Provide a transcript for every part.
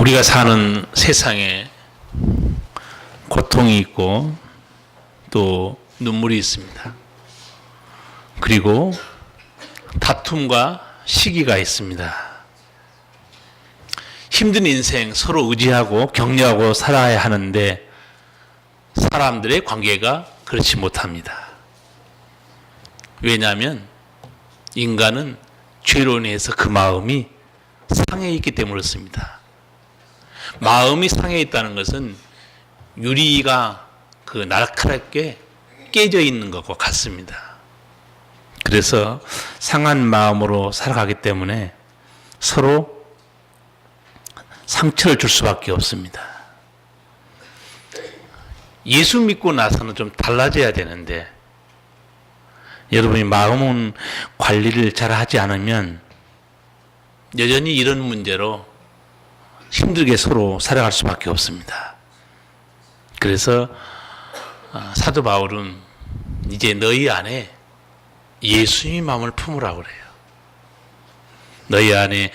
우리가 사는 세상에 고통이 있고 또 눈물이 있습니다. 그리고 다툼과 시기가 있습니다. 힘든 인생 서로 의지하고 격려하고 살아야 하는데 사람들의 관계가 그렇지 못합니다. 왜냐하면 인간은 죄로 인해서 그 마음이 상해 있기 때문에 그렇습니다. 마음이 상해 있다는 것은 유리가 그 날카롭게 깨져 있는 것과 같습니다. 그래서 상한 마음으로 살아가기 때문에 서로 상처를 줄 수밖에 없습니다. 예수 믿고 나서는 좀 달라져야 되는데 여러분이 마음은 관리를 잘 하지 않으면 여전히 이런 문제로 힘들게 서로 살아갈 수밖에 없습니다. 그래서 사도 바울은 이제 너희 안에 예수의 마음을 품으라고 그래요. 너희 안에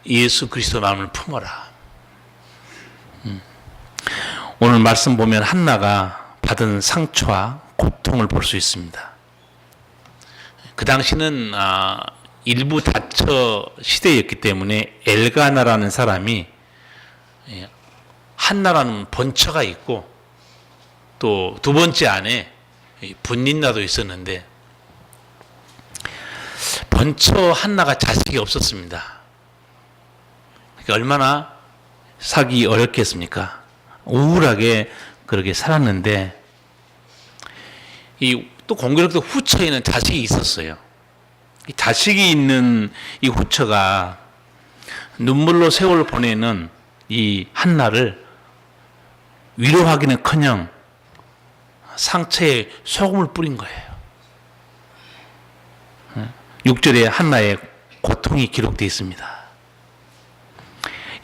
예수 그리스도 마음을 품어라. 오늘 말씀 보면 한나가 받은 상처와 고통을 볼 수 있습니다. 그 당시는 일부 다처 시대였기 때문에 엘가나라는 사람이 한나라는 본처가 있고 또 두 번째 안에 분린나도 있었는데 본처 한나가 자식이 없었습니다. 그러니까 얼마나 살기 어렵겠습니까? 우울하게 그렇게 살았는데 또 공교롭게도 후처에는 자식이 있었어요. 이 자식이 있는 이 후처가 눈물로 세월을 보내는 이 한나를 위로하기는커녕 상처에 소금을 뿌린 거예요. 6절에 한나의 고통이 기록되어 있습니다.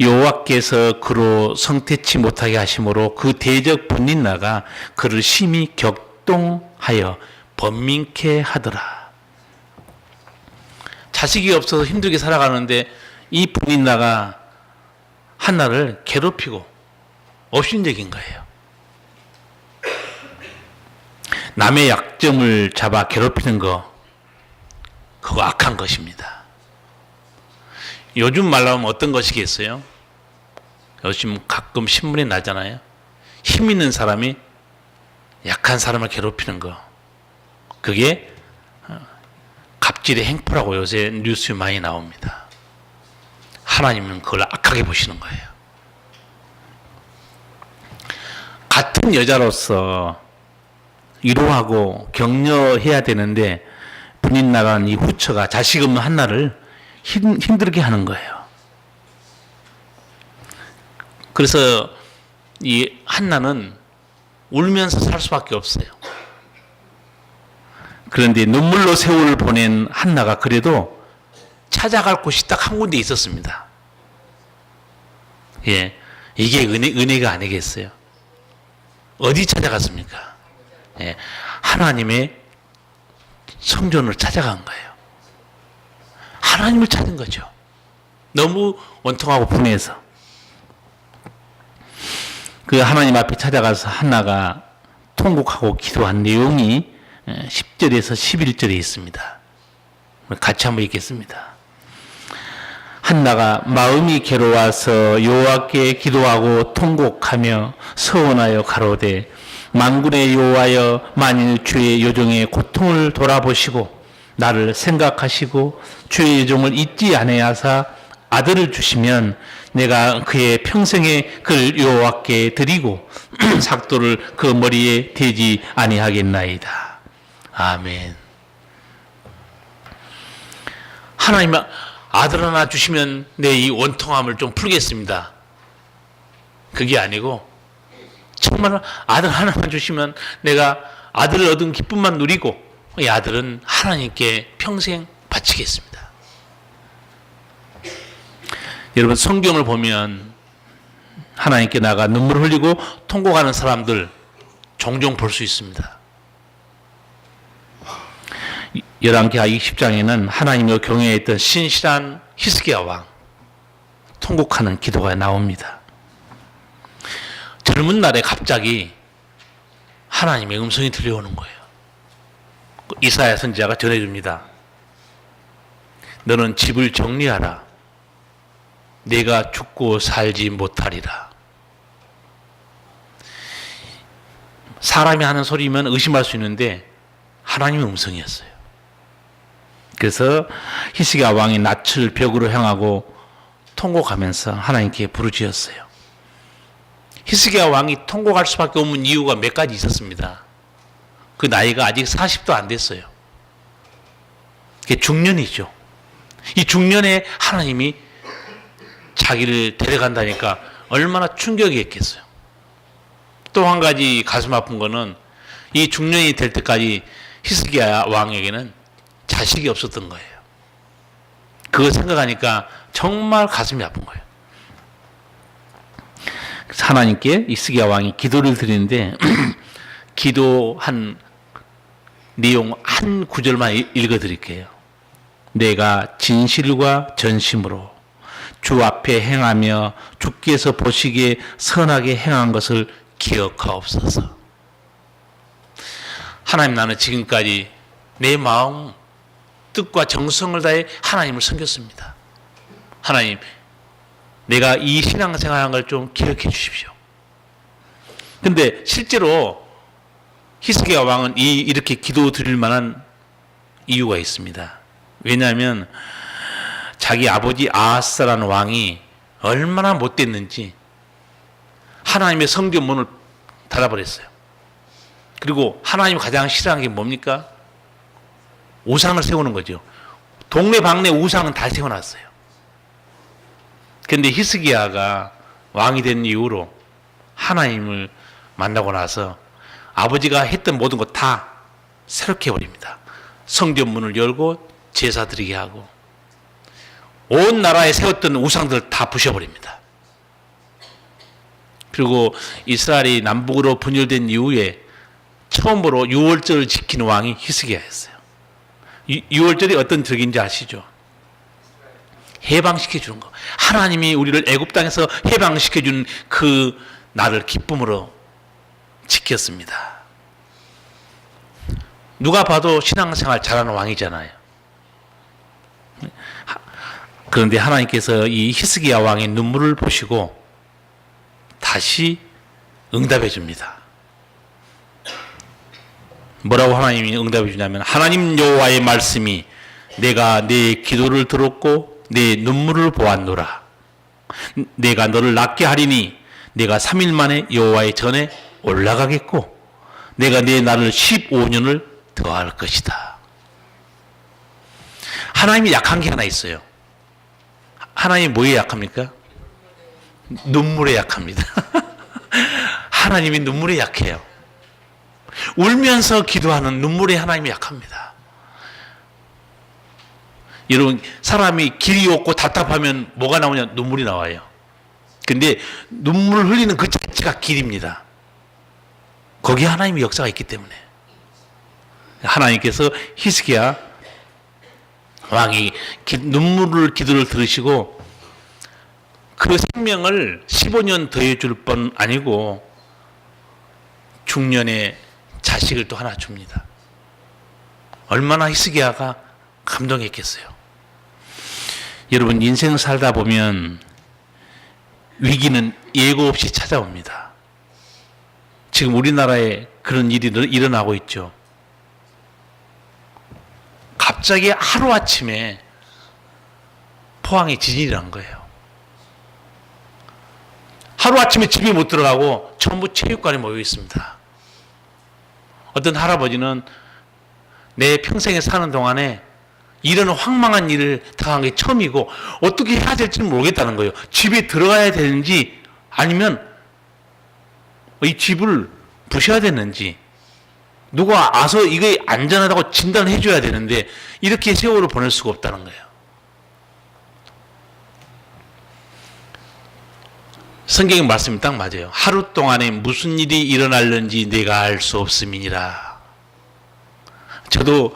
여호와께서 그로 성태치 못하게 하심으로 그 대적 분린나가 그를 심히 격동하여 번민케 하더라. 자식이 없어서 힘들게 살아가는데 이 분린나가 한나를 괴롭히고 업신여긴 거예요. 남의 약점을 잡아 괴롭히는 거, 그거 악한 것입니다. 요즘 말로 하면 어떤 것이겠어요? 요즘 가끔 신문에 나잖아요. 힘 있는 사람이 약한 사람을 괴롭히는 거. 그게 갑질의 행포라고 요새 뉴스에 많이 나옵니다. 하나님은 그걸 악하게 보시는 거예요. 같은 여자로서 위로하고 격려해야 되는데 분인 나간 이 후처가 자식 없는 한나를 힘들게 하는 거예요. 그래서 이 한나는 울면서 살 수밖에 없어요. 그런데 눈물로 세월을 보낸 한나가 그래도 찾아갈 곳이 딱 한 군데 있었습니다. 예, 이게 은혜가 아니겠어요? 어디 찾아갔습니까? 예, 하나님의 성전을 찾아간 거예요. 하나님을 찾은 거죠. 너무 원통하고 분해서. 그 하나님 앞에 찾아가서 한나가 통곡하고 기도한 내용이 10절에서 11절에 있습니다. 같이 한번 읽겠습니다. 한나가 마음이 괴로워서 여호와께 기도하고 통곡하며 서원하여 가로되 만군의 여호와여, 만일 주의 요종의 고통을 돌아보시고 나를 생각하시고 주의 요종을 잊지 아니하사 아들을 주시면 내가 그의 평생에 그를 여호와께 드리고 삭도를 그 머리에 대지 아니하겠나이다. 아멘. 하나님 아들 하나 주시면 내 이 원통함을 좀 풀겠습니다. 그게 아니고 정말 아들 하나만 주시면 내가 아들을 얻은 기쁨만 누리고 이 아들은 하나님께 평생 바치겠습니다. 여러분 성경을 보면 하나님께 나가 눈물 흘리고 통곡하는 사람들 종종 볼 수 있습니다. 열왕기하 20장에는 하나님을 경외했던 신실한 히스기야 왕 통곡하는 기도가 나옵니다. 젊은 날에 갑자기 하나님의 음성이 들려오는 거예요. 이사야 선지자가 전해줍니다. 너는 집을 정리하라. 내가 죽고 살지 못하리라. 사람이 하는 소리면 의심할 수 있는데 하나님의 음성이었어요. 그래서 히스기야 왕이 낯을 벽으로 향하고 통곡하면서 하나님께 부르짖었어요. 히스기야 왕이 통곡할 수밖에 없는 이유가 몇 가지 있었습니다. 그 나이가 아직 40도 안 됐어요. 그게 중년이죠. 이 중년에 하나님이 자기를 데려간다니까 얼마나 충격이었겠어요. 또 한 가지 가슴 아픈 거는 이 중년이 될 때까지 히스기야 왕에게는 자식이 없었던 거예요. 그거 생각하니까 정말 가슴이 아픈 거예요. 그래서 하나님께 히스기야 왕이 기도를 드리는데 기도한 내용 한 구절만 읽어드릴게요. 내가 진실과 전심으로 주 앞에 행하며 주께서 보시기에 선하게 행한 것을 기억하옵소서. 하나님, 나는 지금까지 내 마음, 뜻과 정성을 다해 하나님을 섬겼습니다. 하나님, 내가 이 신앙생활한 걸 좀 기억해 주십시오. 근데 실제로 히스기야 왕은 이렇게 기도 드릴 만한 이유가 있습니다. 왜냐하면 자기 아버지 아하스라는 왕이 얼마나 못됐는지 하나님의 성전 문을 닫아버렸어요. 그리고 하나님이 가장 싫어하는 게 뭡니까? 우상을 세우는 거죠. 동네방네 우상은 다 세워놨어요. 그런데 히스기야가 왕이 된 이후로 하나님을 만나고 나서 아버지가 했던 모든 것 다 새롭게 해버립니다. 성전 문을 열고 제사 드리게 하고 온 나라에 세웠던 우상들을 다 부셔버립니다. 그리고 이스라엘이 남북으로 분열된 이후에 처음으로 유월절을 지키는 왕이 히스기야였어요. 유월절이 어떤 절기인지 아시죠? 해방시켜 주는 거. 하나님이 우리를 애굽 땅에서 해방시켜 준 그 날을 기쁨으로 지켰습니다. 누가 봐도 신앙생활 잘하는 왕이잖아요. 그런데 하나님께서 이 히스기야 왕의 눈물을 보시고 다시 응답해 줍니다. 뭐라고 하나님이 응답해 주냐면, 하나님 여호와의 말씀이 내가 내 기도를 들었고 내 눈물을 보았노라. 내가 너를 낫게 하리니 내가 3일 만에 여호와의 전에 올라가겠고 내가 내 날을 15년을 더할 것이다. 하나님이 약한 게 하나 있어요. 하나님이 뭐에 약합니까? 눈물에 약합니다. 하나님이 눈물에 약해요. 울면서 기도하는 눈물에 하나님이 약합니다. 여러분, 사람이 길이 없고 답답하면 뭐가 나오냐? 눈물이 나와요. 근데 눈물을 흘리는 그 자체가 길입니다. 거기에 하나님의 역사가 있기 때문에. 하나님께서 히스기야 왕이 눈물을 기도를 들으시고 그 생명을 15년 더해줄 뿐 아니고 중년에 자식을 또 하나 줍니다. 얼마나 히스기야가 감동했겠어요. 여러분, 인생 살다 보면 위기는 예고 없이 찾아옵니다. 지금 우리나라에 그런 일이 일어나고 있죠. 갑자기 하루아침에 포항에 지진이 난 거예요. 하루아침에 집에 못 들어가고 전부 체육관에 모여 있습니다. 어떤 할아버지는 내 평생에 사는 동안에 이런 황망한 일을 당한 게 처음이고 어떻게 해야 될지는 모르겠다는 거예요. 집에 들어가야 되는지 아니면 이 집을 부셔야 되는지 누가 와서 이게 안전하다고 진단을 해줘야 되는데 이렇게 세월을 보낼 수가 없다는 거예요. 성경의 말씀이 딱 맞아요. 하루 동안에 무슨 일이 일어날는지 내가 알 수 없음이니라. 저도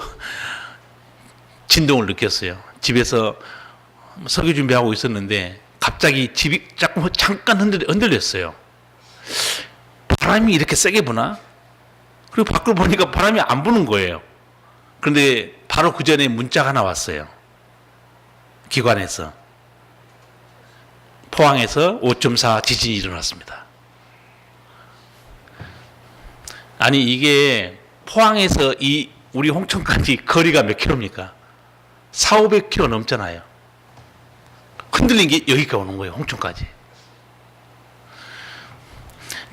진동을 느꼈어요. 집에서 설교 준비하고 있었는데 갑자기 집이 잠깐 흔들렸어요. 바람이 이렇게 세게 부나? 그리고 밖을 보니까 바람이 안 부는 거예요. 그런데 바로 그 전에 문자가 하나 왔어요. 기관에서. 포항에서 5.4 지진이 일어났습니다. 아니 이게 포항에서 우리 홍천까지 거리가 몇 킬로입니까? 400~500km 넘잖아요. 흔들린 게 여기까지 오는 거예요. 홍천까지.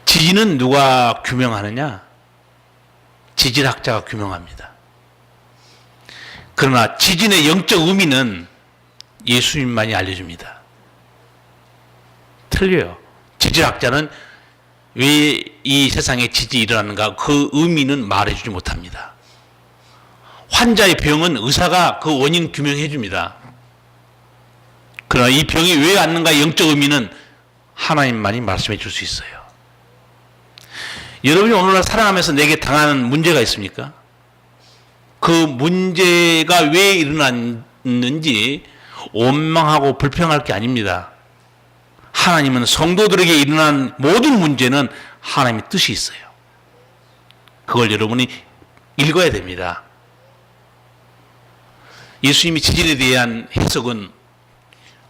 지진은 누가 규명하느냐? 지질학자가 규명합니다. 그러나 지진의 영적 의미는 예수님만이 알려줍니다. 틀려요. 지질학자는 왜 이 세상에 지진이 일어나는가 그 의미는 말해주지 못합니다. 환자의 병은 의사가 그 원인 규명해 줍니다. 그러나 이 병이 왜 왔는가 영적 의미는 하나님만이 말씀해 줄 수 있어요. 여러분이 오늘날 살아가면서 내게 당하는 문제가 있습니까? 그 문제가 왜 일어났는지 원망하고 불평할 게 아닙니다. 하나님은 성도들에게 일어난 모든 문제는 하나님의 뜻이 있어요. 그걸 여러분이 읽어야 됩니다. 예수님이 지진에 대한 해석은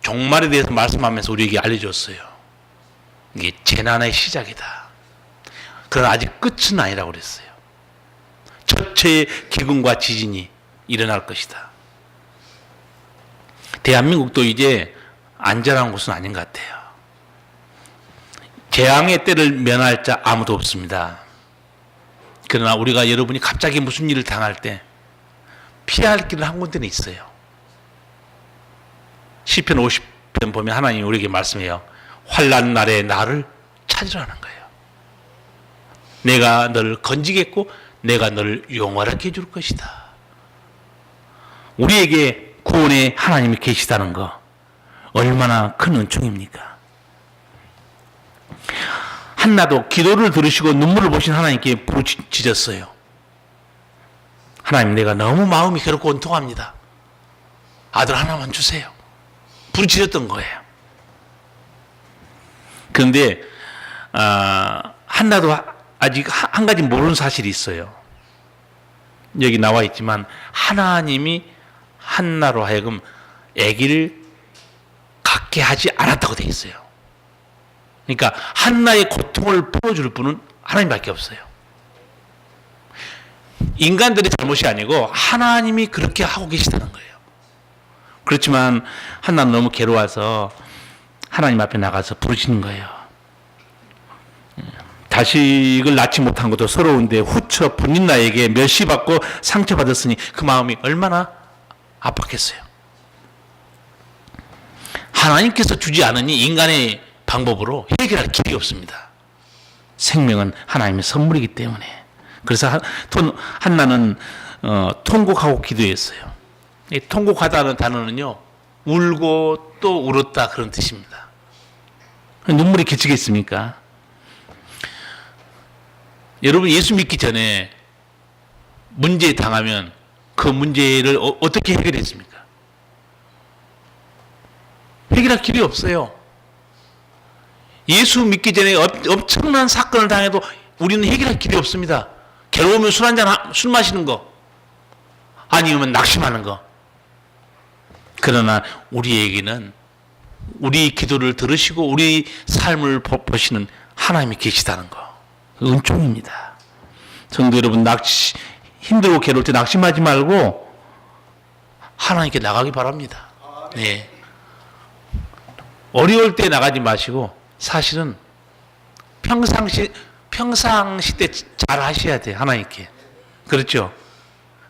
종말에 대해서 말씀하면서 우리에게 알려줬어요. 이게 재난의 시작이다. 그러나 아직 끝은 아니라고 그랬어요. 첫째의 기근과 지진이 일어날 것이다. 대한민국도 이제 안전한 곳은 아닌 것 같아요. 재앙의 때를 면할 자 아무도 없습니다. 그러나 우리가 여러분이 갑자기 무슨 일을 당할 때 피할 길은 한 군데는 있어요. 시편 50편 보면 하나님이 우리에게 말씀해요. 환난 날에 나를 찾으라는 거예요. 내가 너를 건지겠고 내가 너를 영원하게 해줄 것이다. 우리에게 구원의 하나님이 계시다는 거 얼마나 큰 은총입니까? 한나도 기도를 들으시고 눈물을 보신 하나님께 부르짖었어요. 하나님, 내가 너무 마음이 괴롭고 원통합니다. 아들 하나만 주세요. 부르짖었던 거예요. 그런데 한나도 아직 한 가지 모르는 사실이 있어요. 여기 나와 있지만 하나님이 한나로 하여금 아기를 갖게 하지 않았다고 되어 있어요. 그러니까 한나의 고통을 풀어줄 분은 하나님밖에 없어요. 인간들의 잘못이 아니고 하나님이 그렇게 하고 계시다는 거예요. 그렇지만 한나는 너무 괴로워서 하나님 앞에 나가서 부르짖는 거예요. 자식을 낳지 못한 것도 서러운데 후처 분인나에게 멸시받고 상처받았으니 그 마음이 얼마나 아팠겠어요. 하나님께서 주지 않으니 인간의 방법으로 해결할 길이 없습니다. 생명은 하나님의 선물이기 때문에. 그래서 한나는 통곡하고 기도했어요. 이 통곡하다는 단어는요, 울고 또 울었다 그런 뜻입니다. 눈물이 그치겠습니까? 여러분 예수 믿기 전에 문제에 당하면 그 문제를 어떻게 해결했습니까? 해결할 길이 없어요. 예수 믿기 전에 엄청난 사건을 당해도 우리는 해결할 길이 없습니다. 괴로우면 술 마시는 거, 아니면 낙심하는 거. 그러나 우리에게는 우리 기도를 들으시고 우리 삶을 보시는 하나님이 계시다는 거. 은총입니다. 성도 여러분, 힘들고 괴로울 때 낙심하지 말고 하나님께 나가기 바랍니다. 네. 어려울 때 나가지 마시고 사실은 평상시 때 잘 하셔야 돼요. 하나님께. 그렇죠?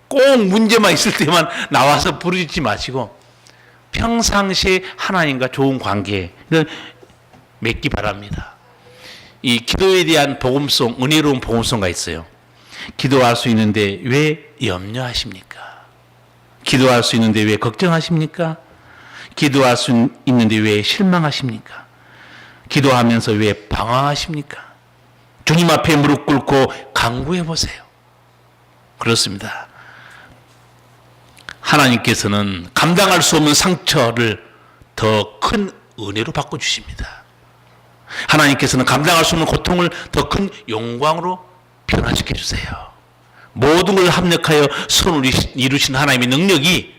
꼭 문제만 있을 때만 나와서 부르짖지 마시고 평상시에 하나님과 좋은 관계를 맺기 바랍니다. 이 기도에 대한 복음송, 은혜로운 복음송가 있어요. 기도할 수 있는데 왜 염려하십니까? 기도할 수 있는데 왜 걱정하십니까? 기도할 수 있는데 왜 실망하십니까? 기도하면서 왜 방황하십니까? 주님 앞에 무릎 꿇고 간구해 보세요. 그렇습니다. 하나님께서는 감당할 수 없는 상처를 더 큰 은혜로 바꿔주십니다. 하나님께서는 감당할 수 없는 고통을 더 큰 영광으로 변화시켜 주세요. 모든 걸 합력하여 선을 이루신 하나님의 능력이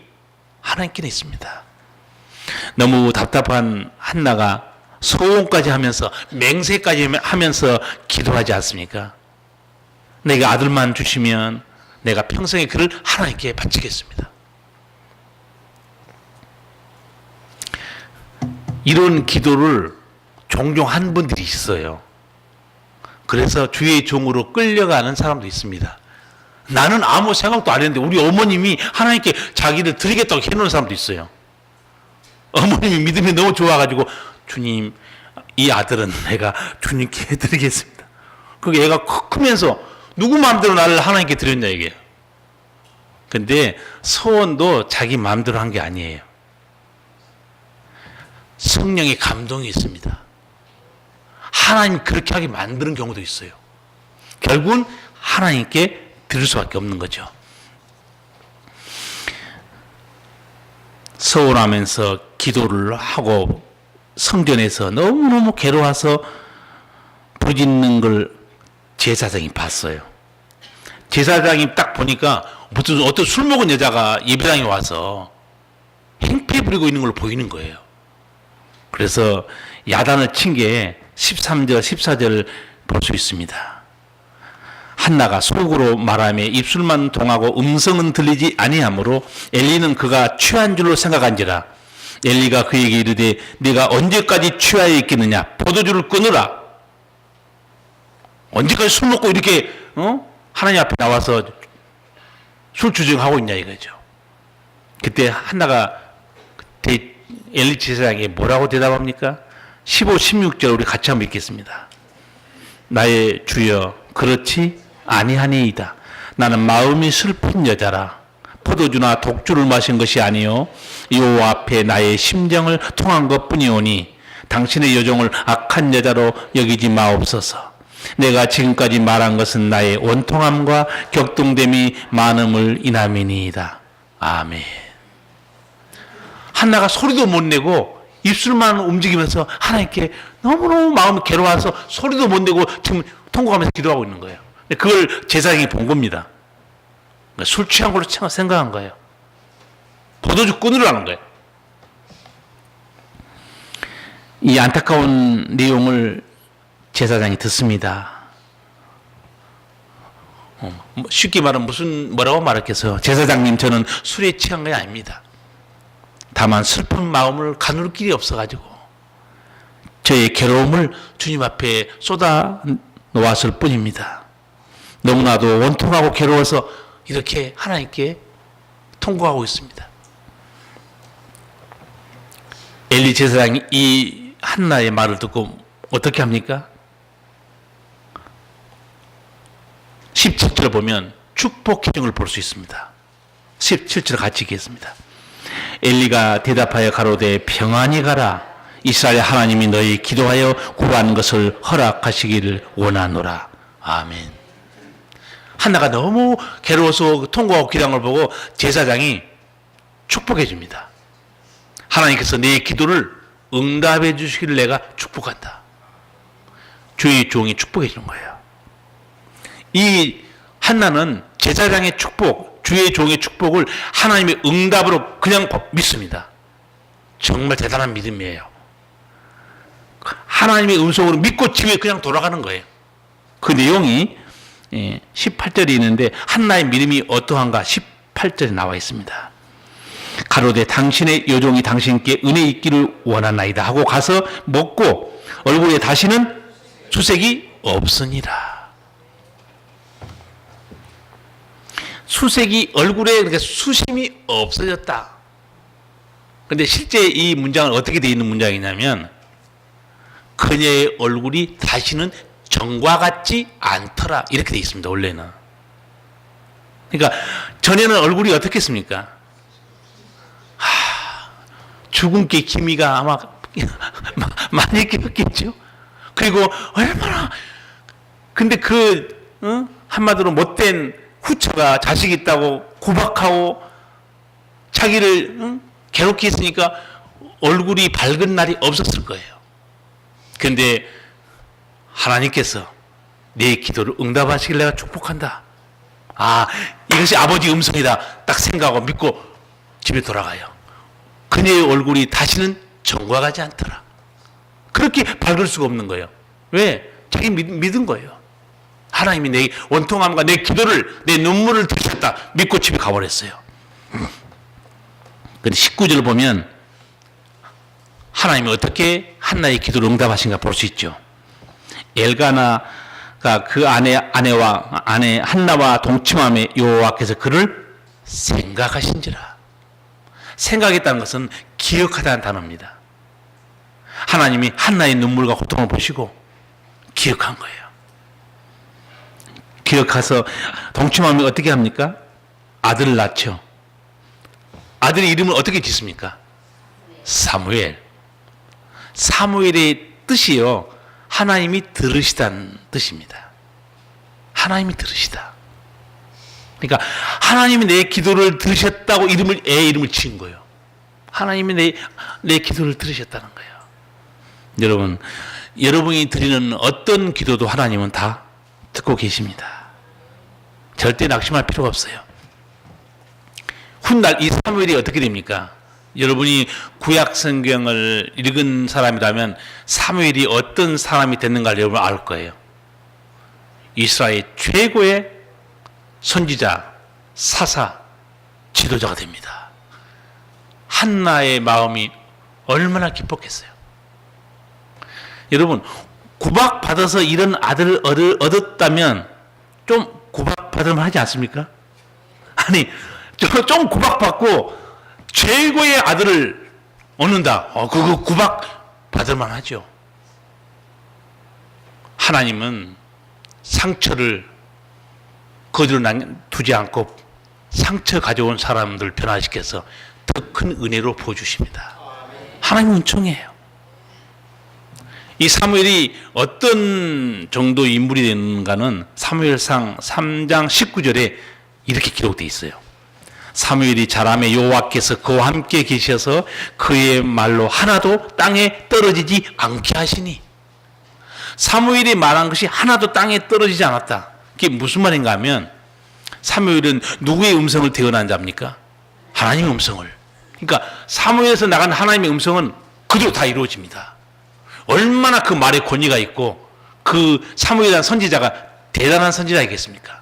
하나님께는 있습니다. 너무 답답한 한나가 소원까지 하면서 맹세까지 하면서 기도하지 않습니까? 내가 아들만 주시면 내가 평생의 그를 하나님께 바치겠습니다. 이런 기도를 종종 한 분들이 있어요. 그래서 주의 종으로 끌려가는 사람도 있습니다. 나는 아무 생각도 안 했는데 우리 어머님이 하나님께 자기를 드리겠다고 해놓은 사람도 있어요. 어머님이 믿음이 너무 좋아가지고 주님, 이 아들은 내가 주님께 해드리겠습니다. 그게 애가 크면서 누구 마음대로 나를 하나님께 드렸냐 이게. 근데 소원도 자기 마음대로 한 게 아니에요. 성령의 감동이 있습니다. 하나님 그렇게 하게 만드는 경우도 있어요. 결국은 하나님께 드릴 수밖에 없는 거죠. 서울하면서 기도를 하고 성전에서 너무너무 괴로워서 부짖는 걸 제사장이 봤어요. 제사장이 딱 보니까 무슨 어떤 술 먹은 여자가 예배당에 와서 행패 부리고 있는 걸 보이는 거예요. 그래서 야단을 친 게 13절, 14절 볼 수 있습니다. 한나가 속으로 말하며 입술만 동하고 음성은 들리지 아니하므로 엘리는 그가 취한 줄로 생각한지라. 엘리가 그에게 이르되 네가 언제까지 취하여 있겠느냐? 포도주를 끊으라. 언제까지 술 먹고 이렇게 하나님 앞에 나와서 술 주정하고 있냐 이거죠. 그때 한나가 엘리 제사장에게 뭐라고 대답합니까? 15, 16절 우리 같이 한번 읽겠습니다. 나의 주여 그렇지 아니하니이다. 나는 마음이 슬픈 여자라. 포도주나 독주를 마신 것이 아니요 여호와 앞에 나의 심정을 통한 것뿐이오니 당신의 여종을 악한 여자로 여기지 마옵소서. 내가 지금까지 말한 것은 나의 원통함과 격동됨이 많음을 인함이니이다. 아멘. 한나가 소리도 못 내고 입술만 움직이면서 하나님께 너무너무 마음이 괴로워서 소리도 못 내고 지금 통곡하면서 기도하고 있는 거예요. 그걸 제사장이 본 겁니다. 술 취한 걸로 생각한 거예요. 포도주 끊으라는 거예요. 이 안타까운 내용을 제사장이 듣습니다. 쉽게 말하면 뭐라고 말했겠어요? 제사장님, 저는 술에 취한 게 아닙니다. 다만 슬픈 마음을 가눌 길이 없어가지고 저의 괴로움을 주님 앞에 쏟아 놓았을 뿐입니다. 너무나도 원통하고 괴로워서 이렇게 하나님께 통곡하고 있습니다. 엘리 제사장이 이 한나의 말을 듣고 어떻게 합니까? 17절을 보면 축복 기능을 볼 수 있습니다. 17절 같이 읽겠습니다. 엘리가 대답하여 가로되 평안히 가라. 이스라엘 하나님이 너희 기도하여 구한 것을 허락하시기를 원하노라. 아멘. 한나가 너무 괴로워서 통곡하고 기도한 걸 보고 제사장이 축복해 줍니다. 하나님께서 내 기도를 응답해 주시기를 내가 축복한다. 주의 종이 축복해 주는 거예요. 이 한나는 제사장의 축복, 주의 종의 축복을 하나님의 응답으로 그냥 믿습니다. 정말 대단한 믿음이에요. 하나님의 음성으로 믿고 집에 그냥 돌아가는 거예요. 그 내용이 18절이 있는데 한나의 믿음이 어떠한가 18절에 나와 있습니다. 가로되 당신의 여종이 당신께 은혜 있기를 원하나이다 하고 가서 먹고 얼굴에 다시는 수색이 없으니라. 수색이 얼굴에 그러니까 수심이 없어졌다. 그런데 실제 이 문장은 어떻게 되어 있는 문장이냐면 그녀의 얼굴이 다시는 전과 같지 않더라 이렇게 되어 있습니다. 원래는. 그러니까 전에는 얼굴이 어떻겠습니까? 죽음기 기미가 아마 많이 끼었겠죠. 그리고 얼마나 근데 한마디로 못된 후처가 자식 있다고 구박하고 자기를 괴롭게 했으니까 얼굴이 밝은 날이 없었을 거예요. 그런데 하나님께서 내 기도를 응답하시길 내가 축복한다. 아, 이것이 아버지 음성이다. 딱 생각하고 믿고 집에 돌아가요. 그녀의 얼굴이 다시는 정과가지 않더라. 그렇게 밝을 수가 없는 거예요. 왜? 자기 믿은 거예요. 하나님이 내 원통함과 내 기도를, 내 눈물을 들으셨다. 믿고 집에 가버렸어요. 근데 19절을 보면 하나님이 어떻게 한나의 기도를 응답하신가 볼 수 있죠. 엘가나가 그 아내 한나와 동침함에 여호와께서 그를 생각하신지라. 생각했다는 것은 기억하다는 단어입니다. 하나님이 한나의 눈물과 고통을 보시고 기억한 거예요. 기억해서 동침함에 어떻게 합니까? 아들을 낳죠. 아들의 이름을 어떻게 짓습니까? 사무엘. 사무엘의 뜻이요, 하나님이 들으시다는 뜻입니다. 하나님이 들으시다. 그러니까 하나님이 내 기도를 들으셨다고 애 이름을 지은 거예요. 하나님이 내 기도를 들으셨다는 거예요. 여러분, 여러분이 드리는 어떤 기도도 하나님은 다 듣고 계십니다. 절대 낙심할 필요가 없어요. 훗날 이 사무엘이 어떻게 됩니까? 여러분이 구약 성경을 읽은 사람이라면 사무엘이 어떤 사람이 됐는가를 여러분 알 거예요. 이스라엘 최고의 선지자, 사사, 지도자가 됩니다. 한나의 마음이 얼마나 기뻤겠어요. 여러분, 구박받아서 이런 아들을 얻었다면 좀 구박받으면 하지 않습니까? 아니, 좀 구박받고 최고의 아들을 얻는다. 그거 구박받을만 하죠. 하나님은 상처를 거두어 두지 않고 상처 가져온 사람들 변화시켜서 더 큰 은혜로 부어주십니다. 하나님은 은총이에요. 이 사무엘이 어떤 정도의 인물이 되는가는 사무엘상 3장 19절에 이렇게 기록되어 있어요. 사무엘이 자라매 여호와께서 그와 함께 계셔서 그의 말로 하나도 땅에 떨어지지 않게 하시니. 사무엘이 말한 것이 하나도 땅에 떨어지지 않았다. 그게 무슨 말인가 하면 사무엘은 누구의 음성을 대언한 자입니까? 하나님의 음성을. 그러니까 사무엘에서 나간 하나님의 음성은 그대로 다 이루어집니다. 얼마나 그 말에 권위가 있고 그 사무엘이라는 선지자가 대단한 선지자이겠습니까?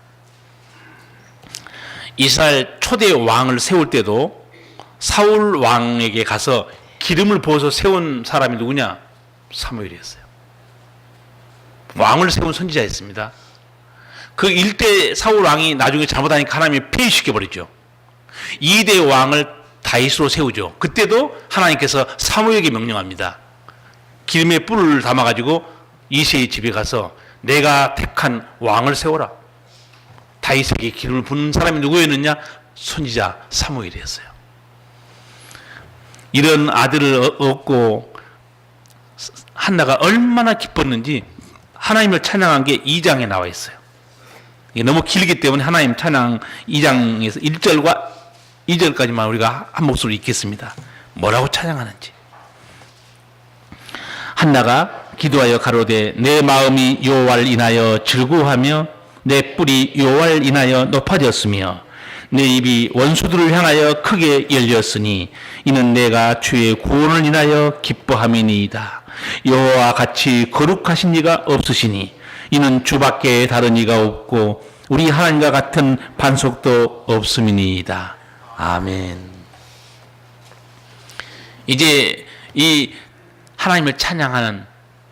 이스라엘 초대 왕을 세울 때도 사울 왕에게 가서 기름을 부어서 세운 사람이 누구냐? 사무엘이었어요. 왕을 세운 선지자였습니다. 그 일대 사울 왕이 나중에 잘못하니까 하나님이 폐위시켜버리죠. 2대 왕을 다윗으로 세우죠. 그때도 하나님께서 사무엘에게 명령합니다. 기름에 뿔을 담아가지고 이새의 집에 가서 내가 택한 왕을 세워라. 다윗에게 기름을 붓는 사람이 누구였느냐? 선지자 사무엘이었어요. 이런 아들을 얻고 한나가 얼마나 기뻤는지 하나님을 찬양한 게 2장에 나와 있어요. 이게 너무 길기 때문에 하나님 찬양 2장에서 1절과 2절까지만 우리가 한 목소리로 읽겠습니다. 뭐라고 찬양하는지. 한나가 기도하여 가로되 내 마음이 여호와를 인하여 즐거워하며 내 뿔이 여호와를 인하여 높아졌으며 내 입이 원수들을 향하여 크게 열렸으니 이는 내가 주의 구원을 인하여 기뻐함이니이다. 여호와 같이 거룩하신 이가 없으시니 이는 주밖에 다른 이가 없고 우리 하나님과 같은 반석도 없음이니이다. 아멘. 이제 이 하나님을 찬양하는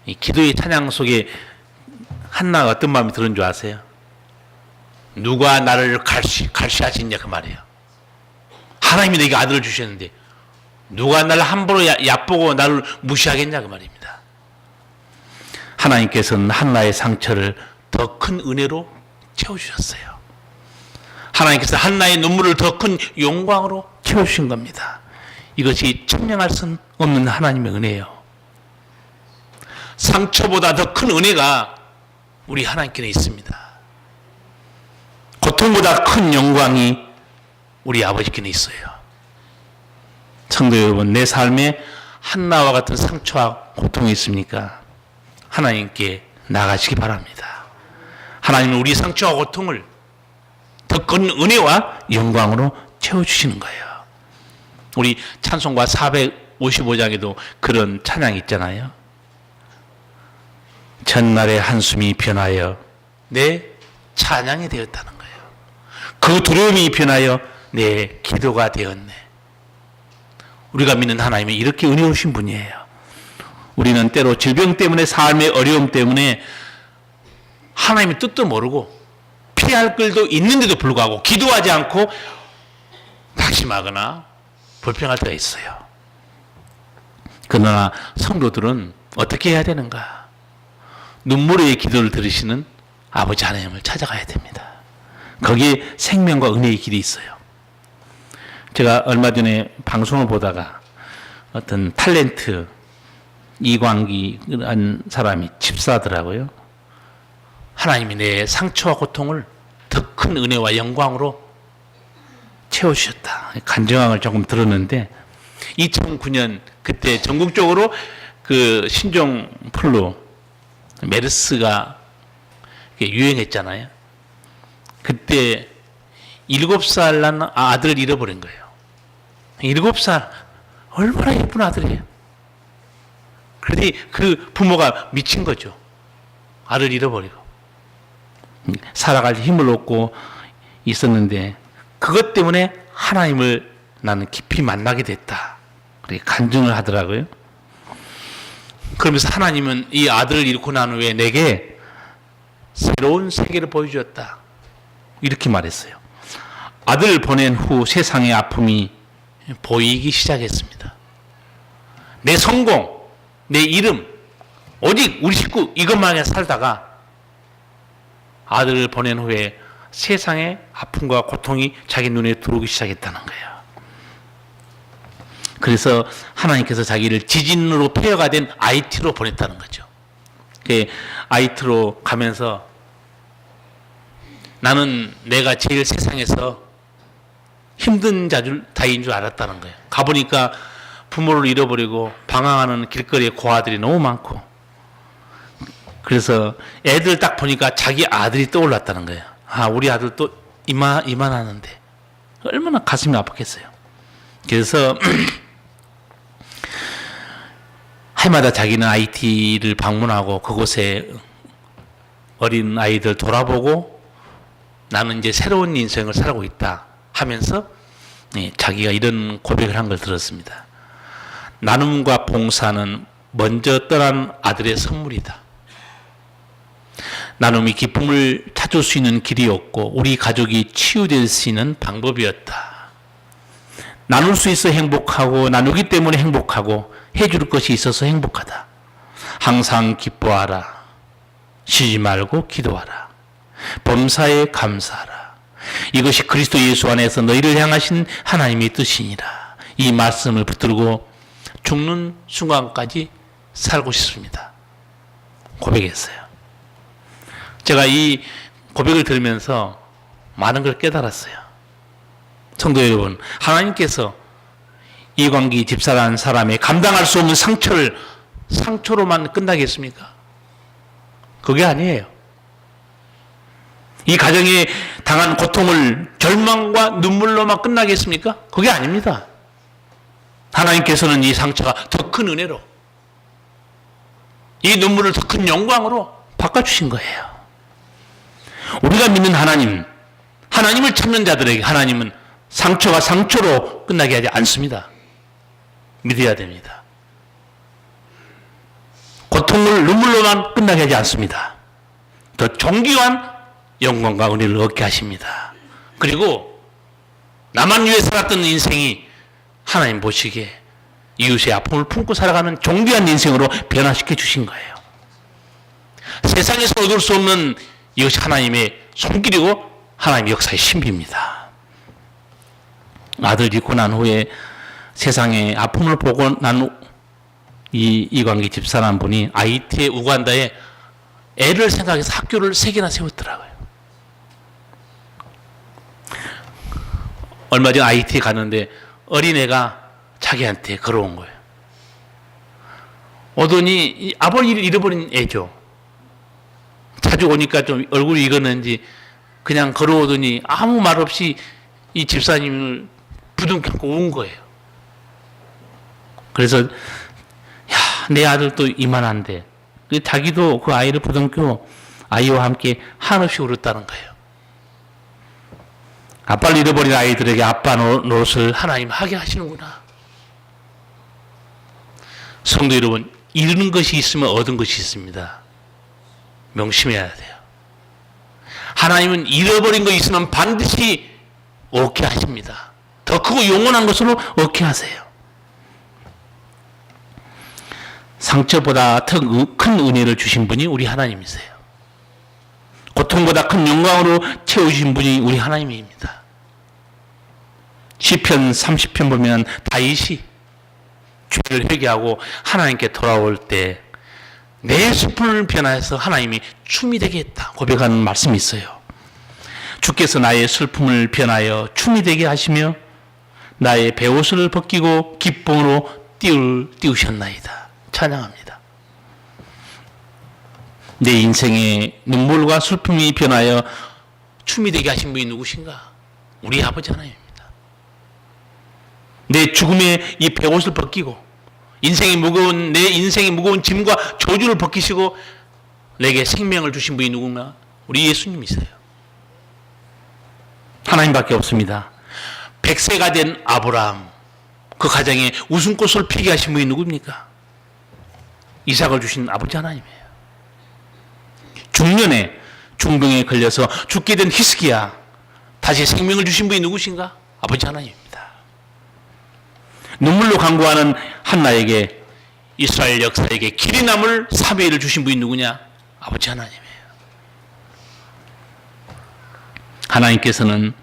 이 기도의 찬양 속에 한나가 어떤 마음이 드는 줄 아세요? 누가 나를 갈시하시냐 그 말이에요. 하나님이 내게 아들을 주셨는데 누가 나를 함부로 얕보고 나를 무시하겠냐 그 말입니다. 하나님께서는 한나의 상처를 더 큰 은혜로 채워주셨어요. 하나님께서 한나의 눈물을 더 큰 영광으로 채워주신 겁니다. 이것이 측량할 수 없는 하나님의 은혜예요. 상처보다 더 큰 은혜가 우리 하나님께는 있습니다. 고통보다 큰 영광이 우리 아버지께는 있어요. 성도 여러분, 내 삶에 한나와 같은 상처와 고통이 있습니까? 하나님께 나가시기 바랍니다. 하나님은 우리 상처와 고통을 더 큰 은혜와 영광으로 채워주시는 거예요. 우리 찬송가 455장에도 그런 찬양이 있잖아요. 전날의 한숨이 변하여 내 찬양이 되었다는 거예요. 그 두려움이 변하여 내 기도가 되었네. 우리가 믿는 하나님은 이렇게 은혜로우신 분이에요. 우리는 때로 질병 때문에, 삶의 어려움 때문에 하나님의 뜻도 모르고 피할 길도 있는데도 불구하고 기도하지 않고 낙심하거나 불평할 때가 있어요. 그러나 성도들은 어떻게 해야 되는가? 눈물의 기도를 들으시는 아버지 하나님을 찾아가야 됩니다. 거기에 생명과 은혜의 길이 있어요. 제가 얼마 전에 방송을 보다가 어떤 탤런트 이광기라는 사람이 집사더라고요. 하나님이 내 상처와 고통을 더 큰 은혜와 영광으로 채워주셨다. 간증을 조금 들었는데 2009년 그때 전국적으로 그 신종플루 메르스가 유행했잖아요. 그때 7살 난 아들을 잃어버린 거예요. 7살 얼마나 예쁜 아들이에요. 그런데 그 부모가 미친 거죠. 아들을 잃어버리고 살아갈 힘을 얻고 있었는데 그것 때문에 하나님을 나는 깊이 만나게 됐다. 그렇게 간증을 하더라고요. 그러면서 하나님은 이 아들을 잃고 난 후에 내게 새로운 세계를 보여주었다. 이렇게 말했어요. 아들을 보낸 후 세상의 아픔이 보이기 시작했습니다. 내 성공, 내 이름, 오직 우리 식구 이것만 살다가 아들을 보낸 후에 세상의 아픔과 고통이 자기 눈에 들어오기 시작했다는 거예요. 그래서 하나님께서 자기를 지진으로 폐허가 된 IT로 보냈다는 거죠. IT로 가면서 나는 내가 제일 세상에서 힘든 자인 줄 알았다는 거예요. 가보니까 부모를 잃어버리고 방황하는 길거리에 고아들이 너무 많고 그래서 애들 딱 보니까 자기 아들이 떠올랐다는 거예요. 아, 우리 아들 또 이만하는데 얼마나 가슴이 아팠겠어요. 그래서 해마다 자기는 IT를 방문하고 그곳에 어린 아이들 돌아보고 나는 이제 새로운 인생을 살고 있다 하면서 자기가 이런 고백을 한 걸 들었습니다. 나눔과 봉사는 먼저 떠난 아들의 선물이다. 나눔이 기쁨을 찾을 수 있는 길이었고 우리 가족이 치유될 수 있는 방법이었다. 나눌 수 있어 행복하고 나누기 때문에 행복하고 해줄 것이 있어서 행복하다. 항상 기뻐하라. 쉬지 말고 기도하라. 범사에 감사하라. 이것이 그리스도 예수 안에서 너희를 향하신 하나님의 뜻이니라. 이 말씀을 붙들고 죽는 순간까지 살고 싶습니다. 고백했어요. 제가 이 고백을 들으면서 많은 걸 깨달았어요. 성도 여러분, 하나님께서 이광기 집사라는 사람의 감당할 수 없는 상처를 상처로만 끝나겠습니까? 그게 아니에요. 이 가정에 당한 고통을 절망과 눈물로만 끝나겠습니까? 그게 아닙니다. 하나님께서는 이 상처가 더 큰 은혜로, 이 눈물을 더 큰 영광으로 바꿔주신 거예요. 우리가 믿는 하나님, 하나님을 찾는 자들에게 하나님은 상처가 상처로 끝나게 하지 않습니다. 믿어야 됩니다. 고통을 눈물로만 끝나게 하지 않습니다. 더 존귀한 영광과 은혜를 얻게 하십니다. 그리고 나만 위해 살았던 인생이 하나님 보시기에 이웃의 아픔을 품고 살아가는 존귀한 인생으로 변화시켜 주신 거예요. 세상에서 얻을 수 없는 이것이 하나님의 손길이고 하나님의 역사의 신비입니다. 아들 잃고 난 후에 세상의 아픔을 보고 난 이광기 집사라는 분이 IT의 우간다에 애를 생각해서 학교를 3개나 세웠더라고요. 얼마 전 IT에 갔는데 어린애가 자기한테 걸어온 거예요. 오더니 이 아버지를 잃어버린 애죠. 자주 오니까 좀 얼굴이 익었는지 그냥 걸어오더니 아무 말 없이 이 집사님을 부둥켜 안고 운 거예요. 그래서 야, 내 아들도 이만한데 자기도 그 아이를 부둥켜 아이와 함께 한없이 울었다는 거예요. 아빠를 잃어버린 아이들에게 아빠 노릇을 하나님 하게 하시는구나. 성도 여러분, 잃는 것이 있으면 얻은 것이 있습니다. 명심해야 돼요. 하나님은 잃어버린 거 있으면 반드시 얻게 하십니다. 더 크고 영원한 것으로 얻게 하세요. 상처보다 더 큰 은혜를 주신 분이 우리 하나님이세요. 고통보다 큰 영광으로 채우신 분이 우리 하나님입니다. 시편 30편 보면 다윗이 죄를 회개하고 하나님께 돌아올 때 내 슬픔을 변화해서 하나님이 춤이 되게 했다 고백하는 말씀이 있어요. 주께서 나의 슬픔을 변하여 춤이 되게 하시며 나의 베옷을 벗기고 기쁨으로 띄우셨나이다. 찬양합니다. 내 인생의 눈물과 슬픔이 변하여 춤이 되게 하신 분이 누구신가? 우리 아버지 하나님입니다. 내 죽음의 이 베옷을 벗기고 내 인생의 무거운 짐과 저주를 벗기시고 내게 생명을 주신 분이 누군가? 우리 예수님이세요. 하나님밖에 없습니다. 100세가 된 아브라함, 그 가정에 웃음꽃을 피게 하신 분이 누굽니까? 이삭을 주신 아버지 하나님이에요. 중년에 중병에 걸려서 죽게 된 히스기야, 다시 생명을 주신 분이 누구신가? 아버지 하나님입니다. 눈물로 간구하는 한나에게, 이스라엘 역사에게 길이 남을 사무엘을 주신 분이 누구냐? 아버지 하나님이에요. 하나님께서는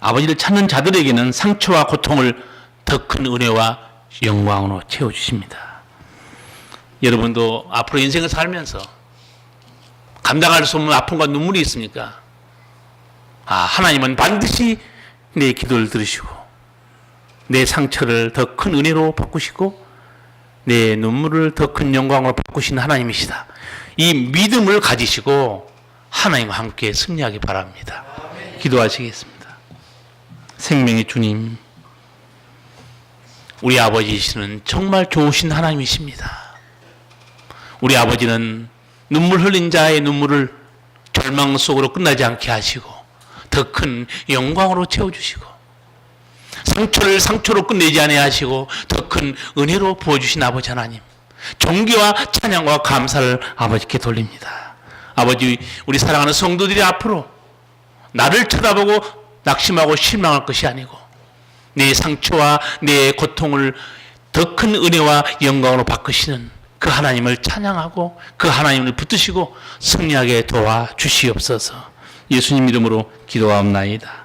아버지를 찾는 자들에게는 상처와 고통을 더 큰 은혜와 영광으로 채워주십니다. 여러분도 앞으로 인생을 살면서 감당할 수 없는 아픔과 눈물이 있습니까? 하나님은 반드시 내 기도를 들으시고 내 상처를 더 큰 은혜로 바꾸시고 내 눈물을 더 큰 영광으로 바꾸시는 하나님이시다. 이 믿음을 가지시고 하나님과 함께 승리하기 바랍니다. 기도하시겠습니다. 생명의 주님, 우리 아버지시는 정말 좋으신 하나님이십니다. 우리 아버지는 눈물 흘린 자의 눈물을 절망 속으로 끝나지 않게 하시고 더 큰 영광으로 채워주시고 상처를 상처로 끝내지 아니하시고 더 큰 은혜로 부어주신 아버지 하나님, 존귀와 찬양과 감사를 아버지께 돌립니다. 아버지, 우리 사랑하는 성도들이 앞으로 나를 쳐다보고 낙심하고 실망할 것이 아니고 내 상처와 내 고통을 더 큰 은혜와 영광으로 바꾸시는 그 하나님을 찬양하고 그 하나님을 붙드시고 승리하게 도와주시옵소서. 예수님 이름으로 기도하옵나이다.